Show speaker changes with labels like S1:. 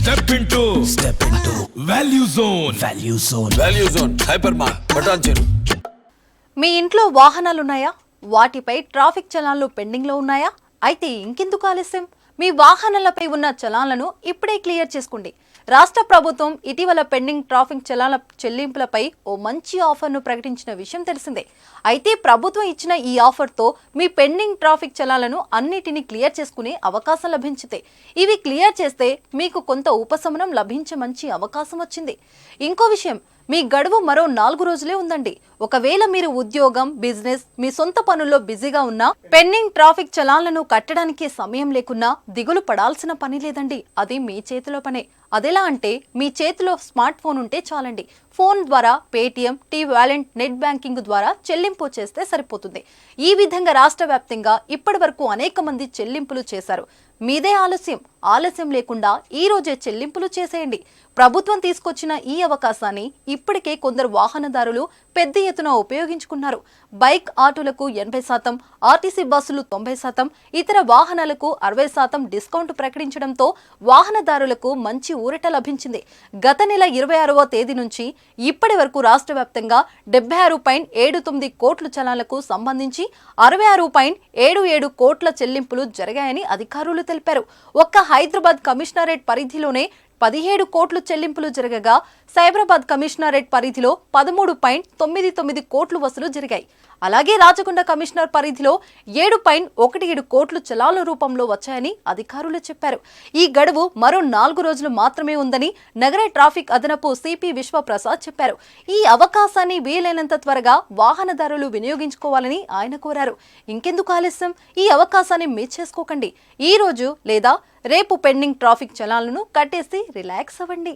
S1: Step into Value Zone.
S2: Value Zone Hypermart Patancheru.
S3: మీ ఇంట్లో వాహనాలున్నాయా? వాటిపై ట్రాఫిక్ చలాన్లు పెండింగ్లో ఉన్నాయా? అయితే ఇంకెందుకు ఆలస్యం? మీ వాహనాలపై ఉన్న చలాన్లను ఇప్పుడే క్లియర్ చేసుకోండి. రాష్ట్ర ప్రభుత్వం ఇటీవల పెండింగ్ ట్రాఫిక్ చలాన్ల చెల్లింపులపై ఓ మంచి ఆఫర్ను ప్రకటించిన విషయం తెలిసిందే. అయితే ప్రభుత్వం ఇచ్చిన ఈ ఆఫర్తో మీ పెండింగ్ ట్రాఫిక్ చలాన్లను అన్నిటినీ క్లియర్ చేసుకునే అవకాశం లభించింది. ఇవి క్లియర్ చేస్తే మీకు కొంత ఉపశమనం లభించే మంచి అవకాశం వచ్చింది. ఇంకో విషయం, మీ గడువు మరో 4 రోజులే ఉందండి. ఒకవేళ మీరు ఉద్యోగం, బిజినెస్, మీ సొంత పనుల్లో బిజీగా ఉన్నా, పెండింగ్ ట్రాఫిక్ చలాన్లను కట్టడానికి సమయం లేకున్నా దిగులు పడాల్సిన పని లేదండి. అది మీ చేతిలో పనే. అదెలా అంటే, మీ చేతిలో స్మార్ట్ ఫోన్ ఉంటే చాలండి. ఫోన్ ద్వారా పేటిఎం, T-Wallet, నెట్ బ్యాంకింగ్ ద్వారా చెల్లింపు చేస్తే సరిపోతుంది. ఈ విధంగా రాష్ట్ర వ్యాప్తంగా ఇప్పటి వరకు అనేక మంది చెల్లింపులు చేశారు. మీదే ఆలస్యం లేకుండా ఈ రోజే చెల్లింపులు చేసేయండి. ప్రభుత్వం తీసుకొచ్చిన ఈ అవకాశాన్ని ఇప్పటికే కొందరు వాహనదారులు పెద్ద ఎత్తున ఉపయోగించుకున్నారు. బైక్, ఆటోలకు 80%, ఆర్టీసీ బస్సులు 90%, ఇతర వాహనాలకు 60% డిస్కౌంట్ ప్రకటించడంతో వాహనదారులకు మంచి ఊరట లభించింది. గత నెల 26వ తేదీ నుంచి ఇప్పటి వరకు రాష్ట్ర వ్యాప్తంగా 76.79 కోట్ల చలాన్లకు సంబంధించి 66.77 కోట్ల చెల్లింపులు జరిగాయని అధికారులు తెలిపారు. ఒక్క హైదరాబాద్ కమిషనరేట్ పరిధిలోనే 17 కోట్లు చెల్లింపులు జరగగా, సైబరాబాద్ కమిషనరేట్ పరిధిలో 13.99 కోట్లు వసూలు జరిగాయి. అలాగే రాచకొండ కమిషనర్ పరిధిలో 7.17 కోట్లు చలాన్ల రూపంలో వచ్చాయని అధికారులు చెప్పారు. ఈ గడువు మరో 4 రోజులు మాత్రమే ఉందని నగర ట్రాఫిక్ అదనపు సిపి విశ్వప్రసాద్ చెప్పారు. ఈ అవకాశాన్ని వీలైనంత త్వరగా వాహనదారులు వినియోగించుకోవాలని ఆయన కోరారు. ఇంకెందుకు ఆలస్యం? ఈ అవకాశాన్ని మిస్ చేసుకోకండి. ఈ రోజు లేదా రేపు పెండింగ్ ట్రాఫిక్ చలాన్లను కట్టేసి రిలాక్స్ అవ్వండి.